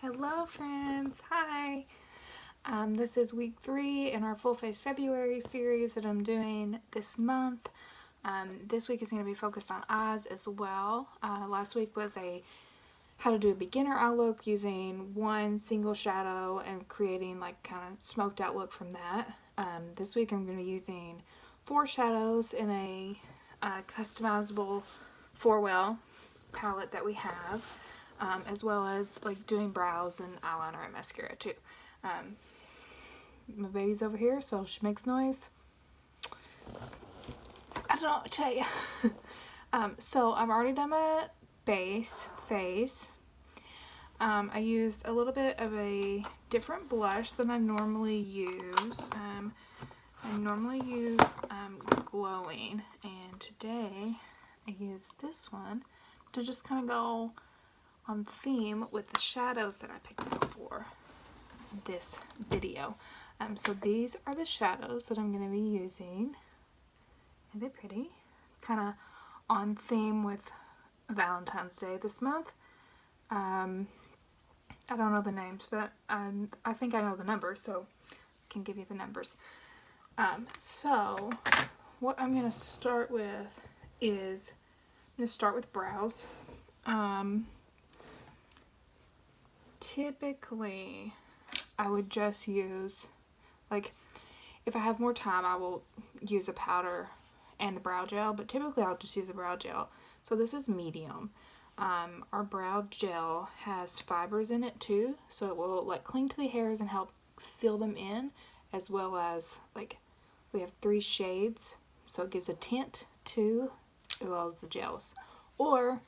Hello friends, hi! This is week 3 in our Full Face February series that I'm doing this month. This week is going to be focused on eyes as well. Last week was how to do a beginner eye look using one single shadow and creating like kind of smoked out look from that. This week I'm going to be using 4 shadows in a customizable 4-well palette that we have. As well as like doing brows and eyeliner and mascara too. My baby's over here, so she makes noise. I don't know what to tell you. So I've already done my base face. I used a little bit of a different blush than I normally use. I normally use Glowing, and today I used this one to just kind of go on theme with the shadows that I picked out for this video. So these are the shadows that I'm going to be using. Are they pretty? Kind of on theme with Valentine's Day this month. I don't know the names, but I think I know the numbers, so I can give you the numbers. So what I'm going to start with is I'm going to start with brows. Typically, I would just use, like, if I have more time, I will use a powder and the brow gel, but typically I'll just use a brow gel. So this is medium. Our brow gel has fibers in it too, so it will like cling to the hairs and help fill them in, as well as like we have 3 shades, so it gives a tint too, as well as the gels. Or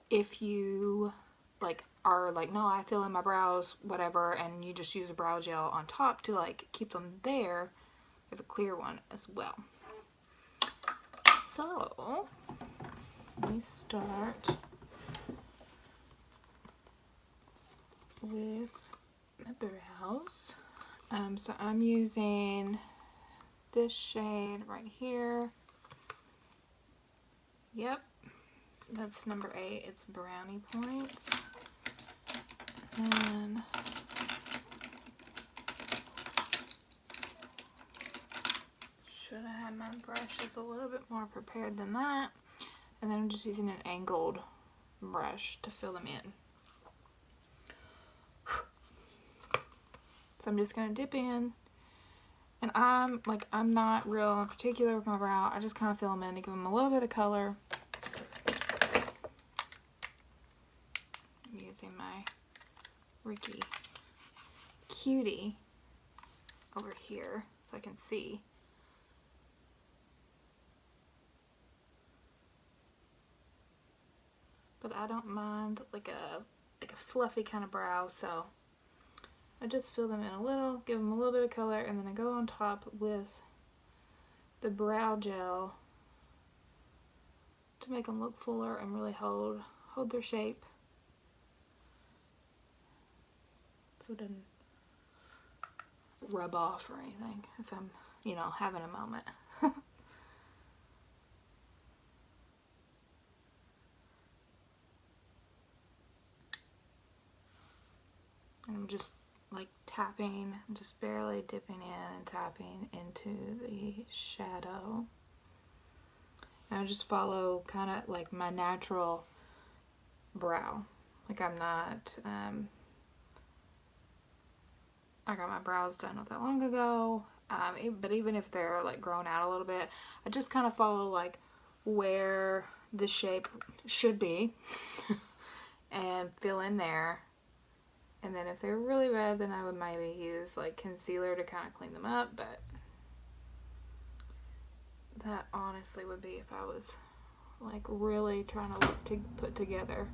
if you like are like, no, I fill in my brows, whatever, and you just use a brow gel on top to like keep them there, we have a clear one as well. So let me start with my brows. So I'm using this shade right here. Yep. That's number 8. It's Brownie Points. And then should have had my brushes a little bit more prepared than that. And then I'm just using an angled brush to fill them in. So I'm just gonna dip in. And I'm not real particular with my brow. I just kind of fill them in to give them a little bit of color. Using my Ricky Cutie over here so I can see. But I don't mind like a fluffy kind of brow, so I just fill them in a little, give them a little bit of color, and then I go on top with the brow gel to make them look fuller and really hold their shape. So it doesn't rub off or anything if I'm, having a moment. And I'm just like tapping, just barely dipping in and tapping into the shadow. And I just follow kind of like my natural brow. Like I'm not, I got my brows done not that long ago, but even if they're like grown out a little bit, I just kind of follow like where the shape should be and fill in there. And then if they're really red, then I would maybe use like concealer to kind of clean them up, but that honestly would be if I was like really trying to look to put together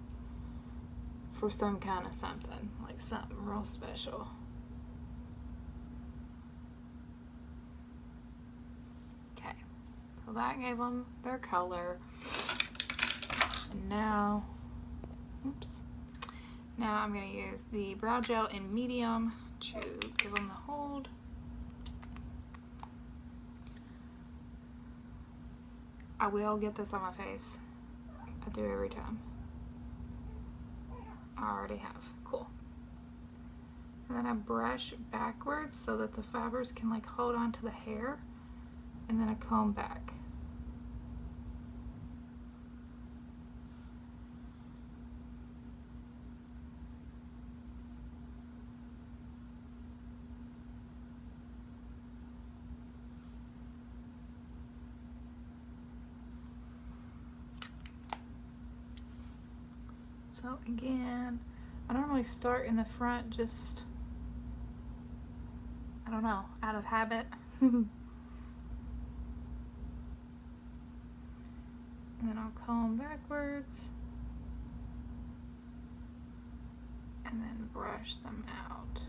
for some kind of something, like something real special. Okay, so that gave them their color. And now, now I'm going to use the brow gel in medium to give them the hold. I will get this on my face. I do every time. I already have. Cool. And then I brush backwards so that the fibers can like hold on to the hair, and then I comb back. So again, I normally start in the front, just, I don't know, out of habit. And then I'll comb backwards and then brush them out.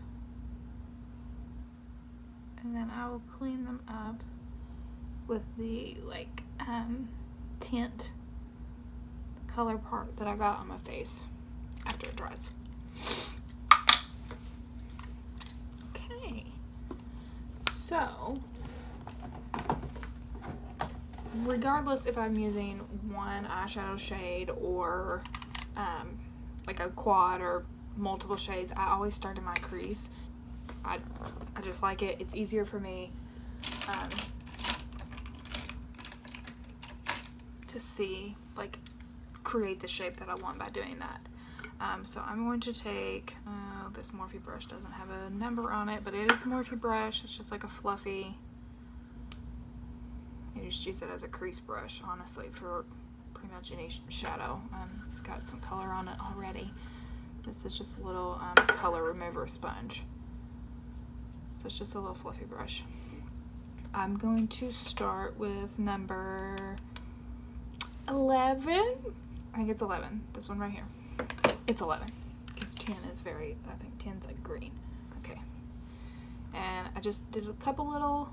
And then I will clean them up with the like tint, the color part that I got on my face after it dries. Okay, so regardless if I'm using one eyeshadow shade or like a quad or multiple shades, I always start in my crease. I just like it. It's easier for me to see, like, create the shape that I want by doing that. So I'm going to take, this Morphe brush doesn't have a number on it, but it is a Morphe brush. It's just like a fluffy, you just use it as a crease brush, honestly, for pretty much any shadow. It's got some color on it already. This is just a little color remover sponge. So it's just a little fluffy brush. I'm going to start with number 11. I think it's 11. This one right here. It's 11. Because 10 is very, I think 10's like green. Okay. And I just did a couple little,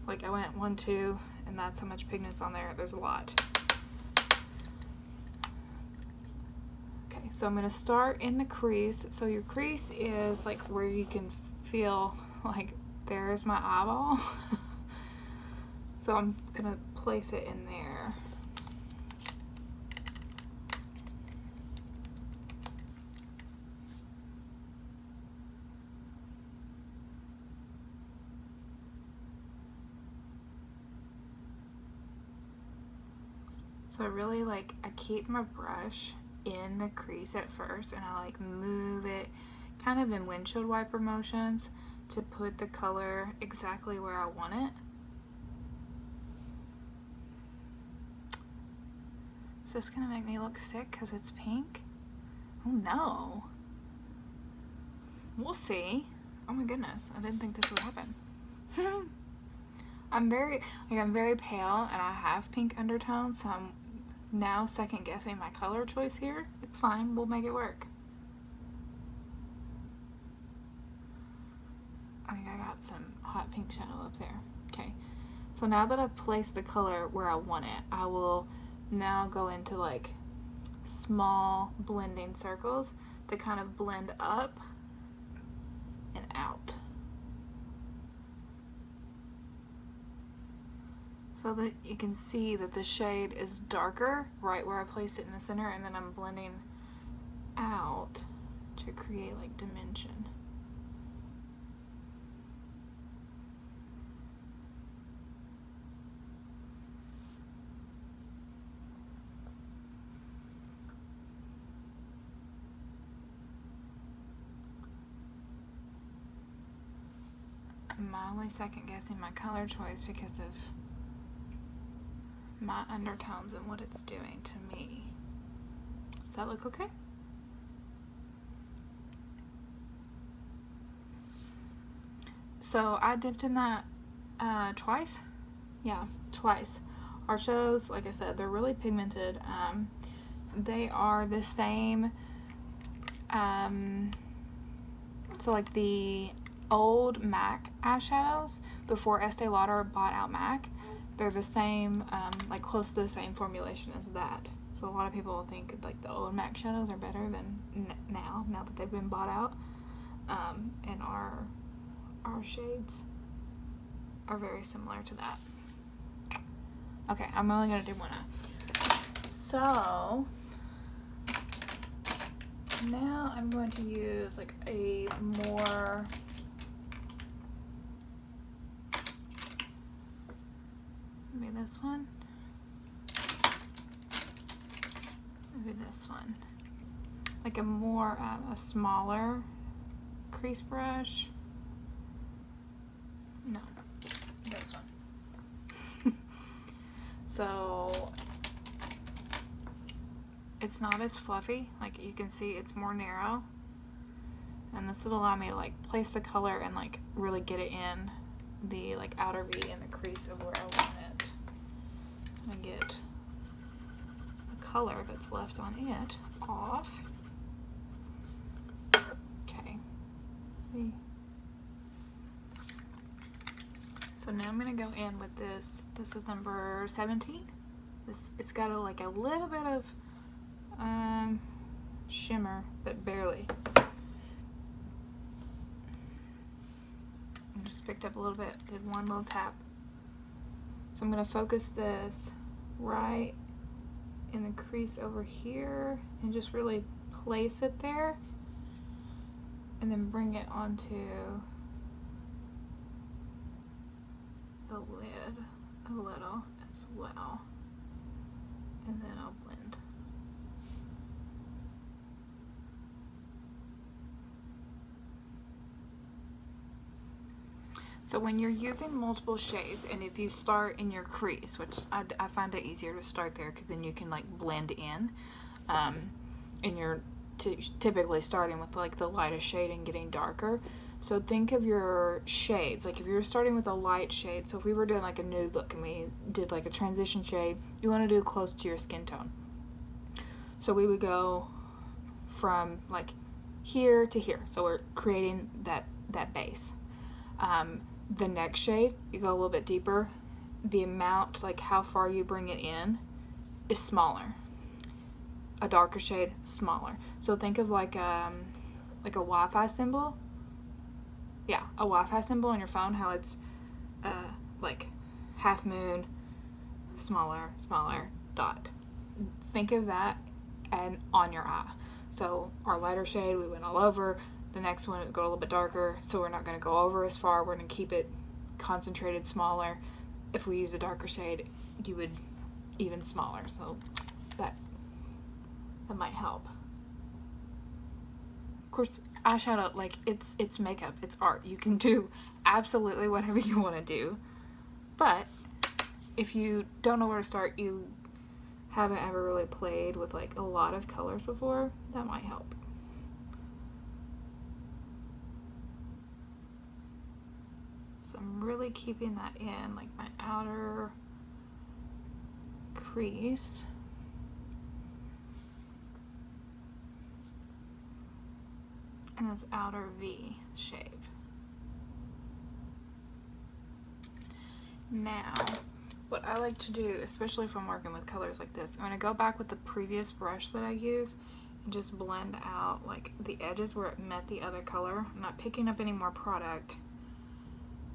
like I went 1, 2, and that's how much pigment's on there. There's a lot. Okay, so I'm going to start in the crease. So your crease is like where you can feel like there's my eyeball. So I'm going to place it in there. So I really like, I keep my brush in the crease at first, and I like move it kind of in windshield wiper motions to put the color exactly where I want it. Is this gonna make me look sick because it's pink? Oh no. We'll see. Oh my goodness, I didn't think this would happen. I'm very pale and I have pink undertones, so I'm now second guessing my color choice here. It's fine, we'll make it work. I think I got some hot pink shadow up there. Okay, so now that I've placed the color where I want it, I will now go into like small blending circles to kind of blend up and out, so that you can see that the shade is darker right where I place it in the center, and then I'm blending out to create like dimension. I'm mildly second guessing my color choice because of my undertones and what it's doing to me. Does that look okay? So I dipped in that twice. Yeah, twice. Our shadows, like I said, they're really pigmented. They are the same. So like the old MAC eyeshadows before Estee Lauder bought out MAC, they're the same, like close to the same formulation as that. So a lot of people think like the old MAC shadows are better than now that they've been bought out. And our shades are very similar to that. Okay, I'm only gonna do one eye. So I'm going to use like a more maybe this one, maybe this one, like a more a smaller crease brush. No, this one. So it's not as fluffy, like you can see it's more narrow, and this will allow me to like place the color and like really get it in the like outer V and the crease of where I want it. And get the color that's left on it off. Okay, see. So now I'm gonna go in with this. This is number 17. It's got a little bit of shimmer, but barely. I just picked up a little bit, did one little tap. So I'm gonna focus this right in the crease over here and just really place it there, and then bring it onto the lid a little as well, and then I'll blend. So when you're using multiple shades, and if you start in your crease, which I find it easier to start there because then you can like blend in, and you're typically starting with like the lightest shade and getting darker. So think of your shades, like if you're starting with a light shade, so if we were doing like a nude look and we did like a transition shade, you want to do close to your skin tone. So we would go from like here to here, so we're creating that base. The next shade, you go a little bit deeper. The amount, like how far you bring it in, is smaller. A darker shade, smaller. So think of like a Wi-Fi symbol. Yeah, a Wi-Fi symbol on your phone, how it's like half moon, smaller, dot. Think of that and on your eye. So our lighter shade, we went all over. The next one would go a little bit darker, so we're not going to go over as far. We're going to keep it concentrated, smaller. If we use a darker shade, you would even smaller. So that might help. Of course, eyeshadow, like it's makeup, it's art. You can do absolutely whatever you want to do. But if you don't know where to start, you haven't ever really played with like a lot of colors before, that might help. So I'm really keeping that in, like my outer crease. And this outer V shape. Now, what I like to do, especially if I'm working with colors like this, I'm going to go back with the previous brush that I used and just blend out like the edges where it met the other color. I'm not picking up any more product.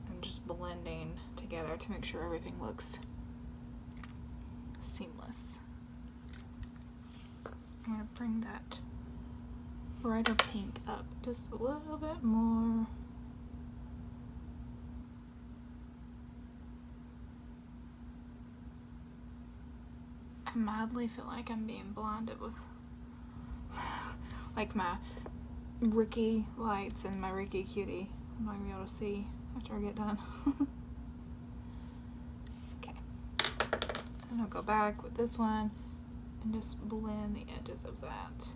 I'm just blending together to make sure everything looks seamless. I'm going to bring that brighter pink up just a little bit more. I mildly feel like I'm being blinded with like my Ricky lights and my Ricky cutie. I'm not gonna be able to see after I get done. Okay, and I'll go back with this one and just blend the edges of that.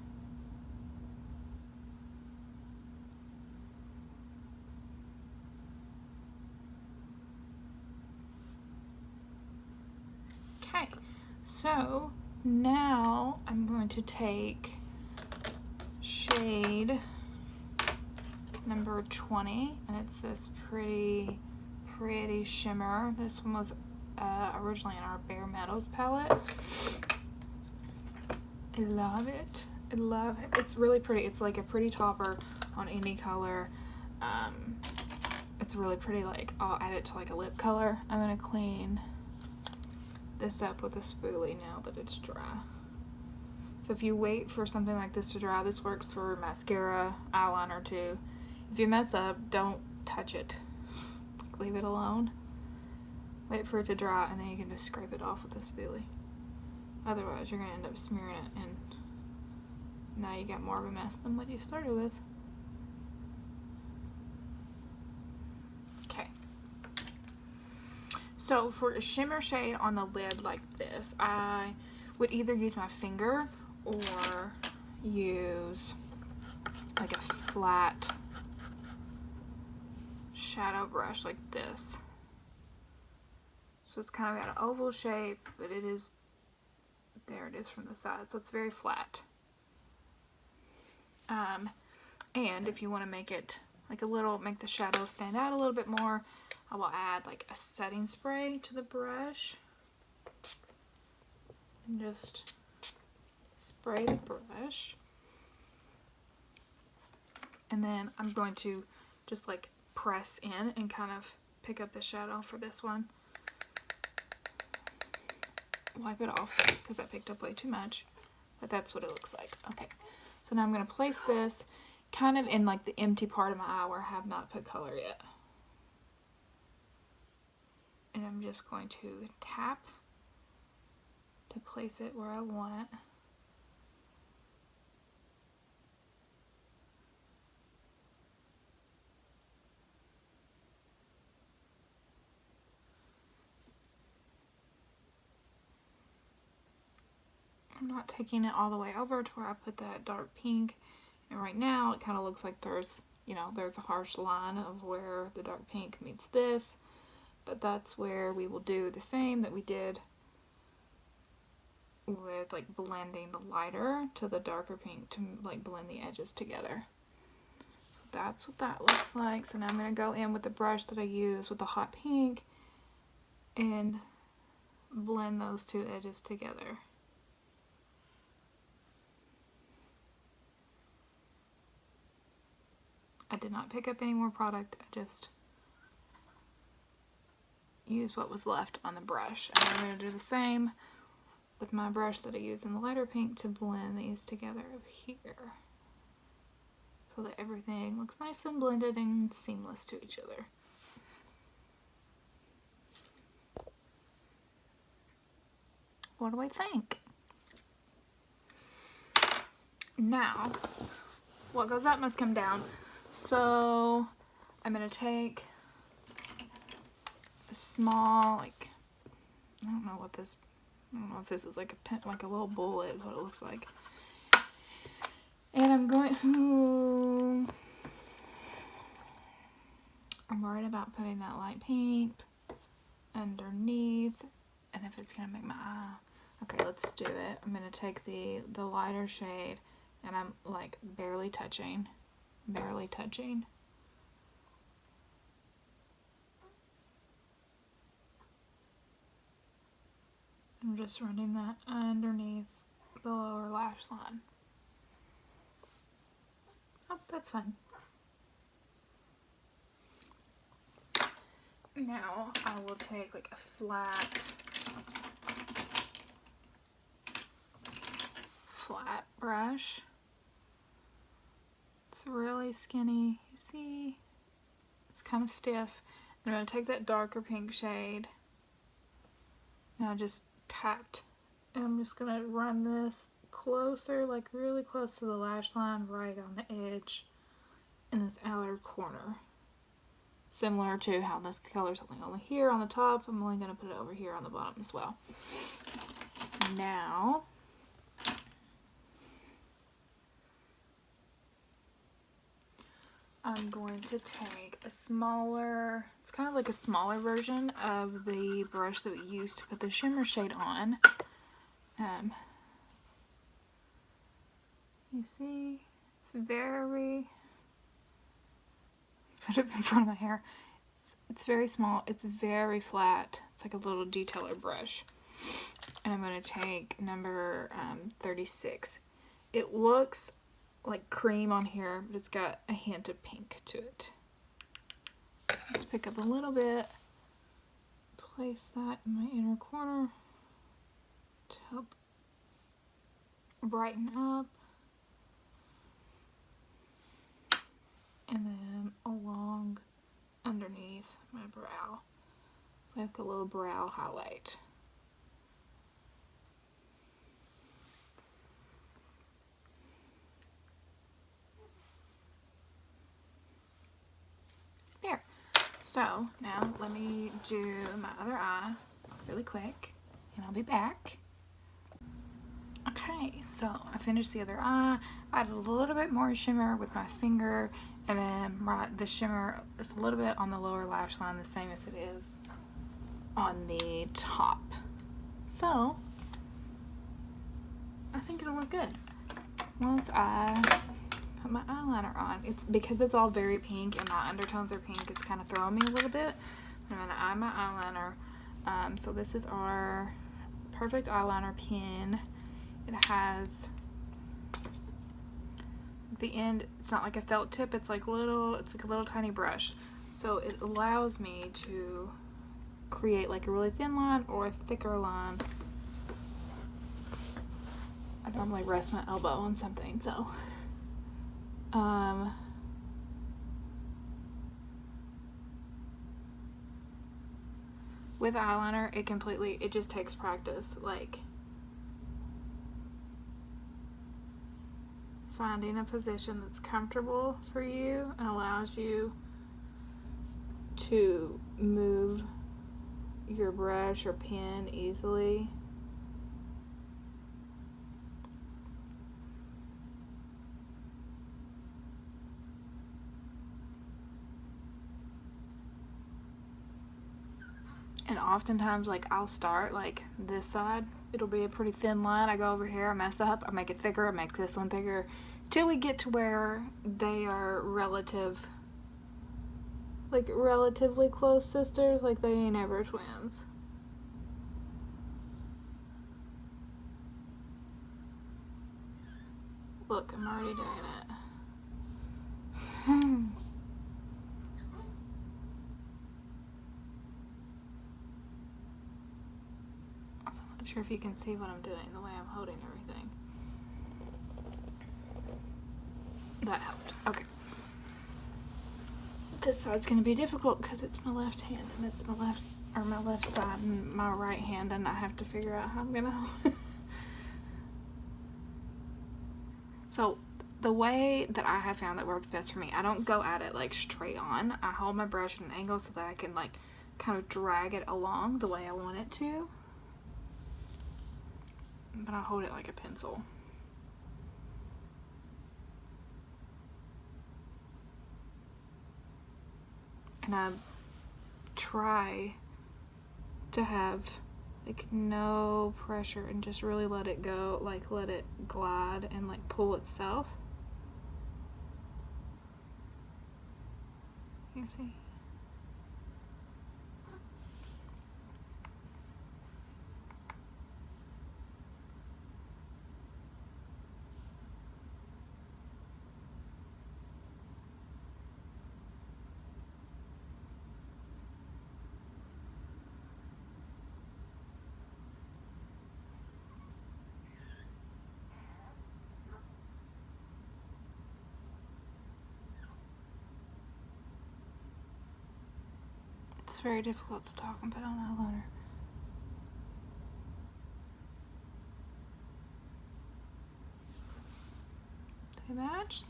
Okay, so now I'm going to take shade number 20, and it's this pretty shimmer. This one was originally in our Bare Meadows palette. I love it. I love it. It's really pretty. It's like a pretty topper on any color. It's really pretty. Like I'll add it to like a lip color. I'm gonna clean this up with a spoolie now that it's dry. So if you wait for something like this to dry, this works for mascara, eyeliner too. If you mess up, don't touch it. Leave it alone. Wait for it to dry, and then you can just scrape it off with a spoolie. Otherwise, you're going to end up smearing it, and now you got more of a mess than what you started with. Okay. So for a shimmer shade on the lid like this, I would either use my finger or use like a flat shadow brush like this. So it's kind of got an oval shape, but it is, there it is from the side, so it's very flat. And if you want to make it like a little, make the shadow stand out a little bit more, I will add like a setting spray to the brush and just spray the brush. And then I'm going to just like press in and kind of pick up the shadow for this one. Wipe it off because I picked up way too much, but that's what it looks like. Okay, so now I'm going to place this kind of in like the empty part of my eye where I have not put color yet. And I'm just going to tap to place it where I want it. I'm not taking it all the way over to where I put that dark pink. And right now it kind of looks like there's, you know, there's a harsh line of where the dark pink meets this. But that's where we will do the same that we did with like blending the lighter to the darker pink to like blend the edges together. So that's what that looks like. So now I'm going to go in with the brush that I used with the hot pink and blend those two edges together. I did not pick up any more product, I just used what was left on the brush. And I'm going to do the same with my brush that I used in the lighter pink to blend these together over here so that everything looks nice and blended and seamless to each other. What do I think? Now, what goes up must come down. So I'm going to take a small, like, I don't know if this is like a pen, like a little bullet is what it looks like. And I'm going to, I'm worried about putting that light pink underneath, and if it's going to make my eye. Okay, let's do it. I'm going to take the lighter shade, and I'm like barely touching. I'm just running that underneath the lower lash line. Oh, that's fine. Now I will take like a flat brush. It's really skinny, you see? It's kind of stiff. I'm going to take that darker pink shade, and I just tapped, and I'm just going to run this closer, like really close to the lash line, right on the edge in this outer corner. Similar to how this color's only here on the top, I'm only going to put it over here on the bottom as well. Now, I'm going to take a smaller, it's kind of like a smaller version of the brush that we used to put the shimmer shade on. You see, it's very, put it in front of my hair. It's very small, it's very flat. It's like a little detailer brush. And I'm going to take number 36. It looks like cream on here, but it's got a hint of pink to it. Let's pick up a little bit, place that in my inner corner to help brighten up, and then along underneath my brow, like a little brow highlight. There. So now let me do my other eye really quick, and I'll be back. Okay, so I finished the other eye. I added a little bit more shimmer with my finger, and then the shimmer is a little bit on the lower lash line, the same as it is on the top. So I think it'll look good once I put my eyeliner on. It's because it's all very pink and my undertones are pink, it's kind of throwing me a little bit. I'm gonna eye my eyeliner. So this is our Perfect Eyeliner pen. It has the end, it's not like a felt tip, it's like a little tiny brush. So it allows me to create like a really thin line or a thicker line. I normally rest my elbow on something, so with eyeliner it just takes practice, like finding a position that's comfortable for you and allows you to move your brush or pen easily. And oftentimes, like, I'll start like this side, it'll be a pretty thin line, I go over here, I mess up, I make it thicker, I make this one thicker, till we get to where they are relatively close sisters, like they ain't ever twins. Look, I'm already doing it. I'm not sure if you can see what I'm doing, the way I'm holding everything. That helped. Okay. This side's gonna be difficult because it's my left hand and it's my left side, and my right hand, and I have to figure out how I'm gonna hold. So the way that I have found that works best for me, I don't go at it like straight on. I hold my brush at an angle so that I can like kind of drag it along the way I want it to. But I hold it like a pencil. And I try to have like no pressure and just really let it go, like let it glide and like pull itself. You see? It's very difficult to talk and put on eyeliner. Do they match?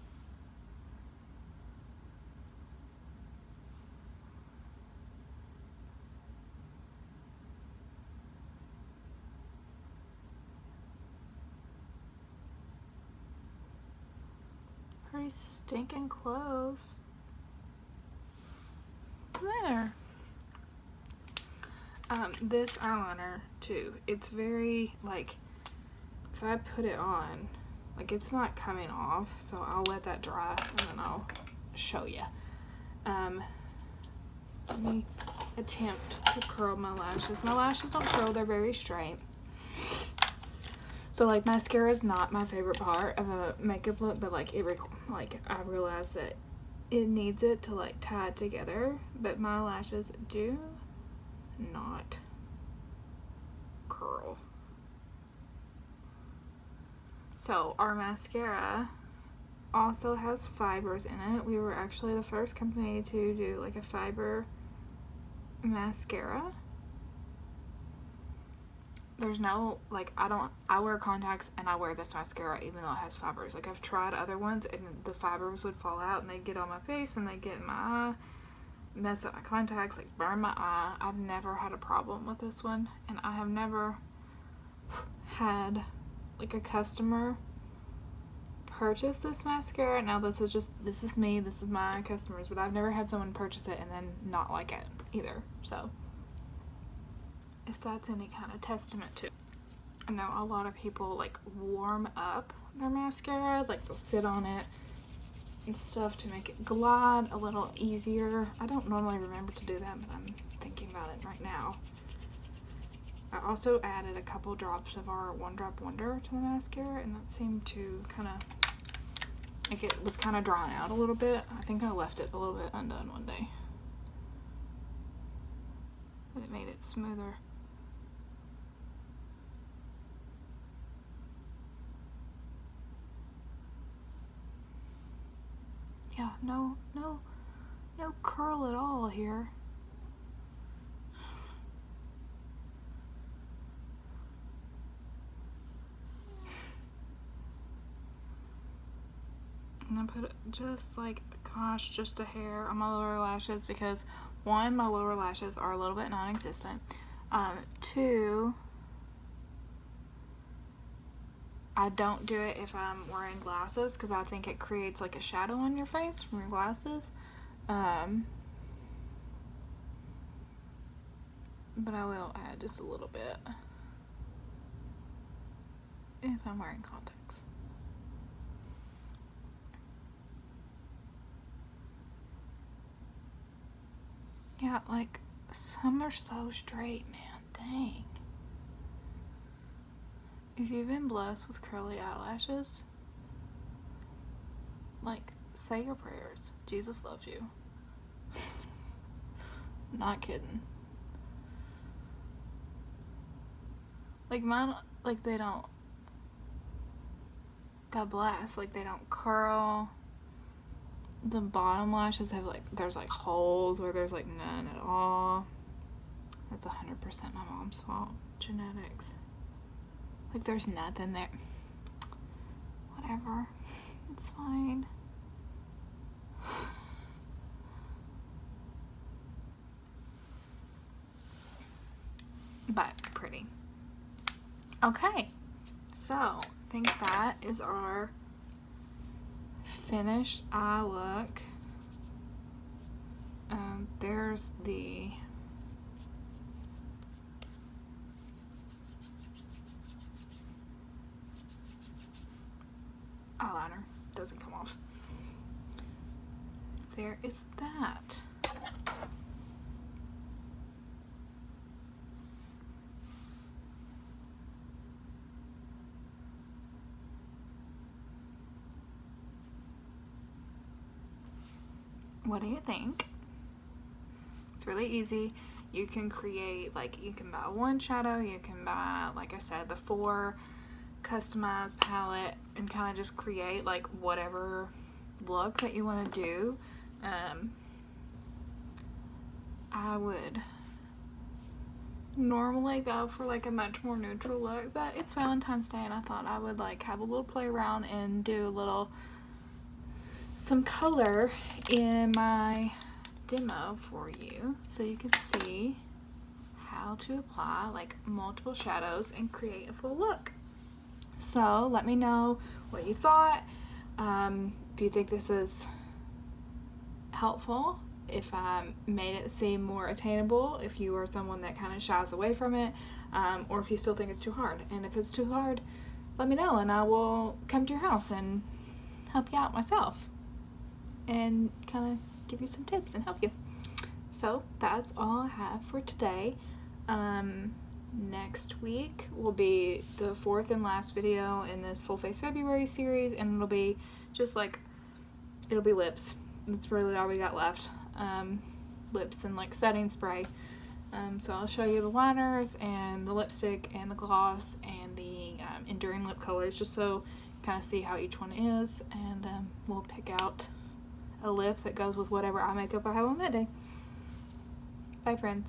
Pretty stinking close. There. This eyeliner too, it's very like, if I put it on, like it's not coming off, so I'll let that dry and then I'll show you. Let me attempt to curl my lashes. My lashes don't curl, they're very straight. So like mascara is not my favorite part of a makeup look, but like I realize that it needs it to like tie it together, but my lashes do not curl. So our mascara also has fibers in it. We were actually the first company to do like a fiber mascara. There's no, like, I wear contacts and I wear this mascara even though it has fibers. Like, I've tried other ones and the fibers would fall out and they'd get on my face and they'd get in my eye, mess up my contacts, like burn my eye. I've never had a problem with this one, and I have never had like a customer purchase this mascara. Now this is me, this is my customers, but I've never had someone purchase it and then not like it either. So if that's any kind of testament to, I know a lot of people like warm up their mascara, like they'll sit on it and stuff to make it glide a little easier. I don't normally remember to do that, but I'm thinking about it right now. I also added a couple drops of our One Drop Wonder to the mascara, and that seemed to kind of, like, it was kind of drawn out a little bit. I think I left it a little bit undone one day, but it made it smoother. Yeah, no curl at all here. And I put just like, gosh, just a hair on my lower lashes because, one, my lower lashes are a little bit non-existent. Two, I don't do it if I'm wearing glasses because I think it creates like a shadow on your face from your glasses. But I will add just a little bit if I'm wearing contacts. Yeah, like, some are so straight, man. Dang. If you've been blessed with curly eyelashes, like, say your prayers. Jesus loves you. Not kidding. Like, mine, like, they don't, God bless, like, they don't curl. The bottom lashes have, like, there's, like, holes where there's, like, none at all. That's 100% my mom's fault. Genetics. Like, there's nothing there. Whatever. It's fine. But pretty. Okay. So, I think that is our finished eye look. There's the eyeliner. Doesn't come off. There is that. What do you think? It's really easy. You can create, like, you can buy one shadow, you can buy, like I said, the 4 customized palette and kind of just create like whatever look that you want to do. I would normally go for like a much more neutral look, but it's Valentine's Day and I thought I would like have a little play around and do some color in my demo for you so you can see how to apply like multiple shadows and create a full look. So let me know what you thought, if you think this is helpful, if I made it seem more attainable, if you are someone that kind of shies away from it, or if you still think it's too hard. And if it's too hard, let me know and I will come to your house and help you out myself and kind of give you some tips and help you. So that's all I have for today. Next week will be the 4th and last video in this Full Face February series, and it'll be just like, it'll be lips. That's really all we got left. Lips and like setting spray. So I'll show you the liners and the lipstick and the gloss and the enduring lip colors just so kind of see how each one is, and we'll pick out a lip that goes with whatever eye makeup I have on that day. Bye, friends.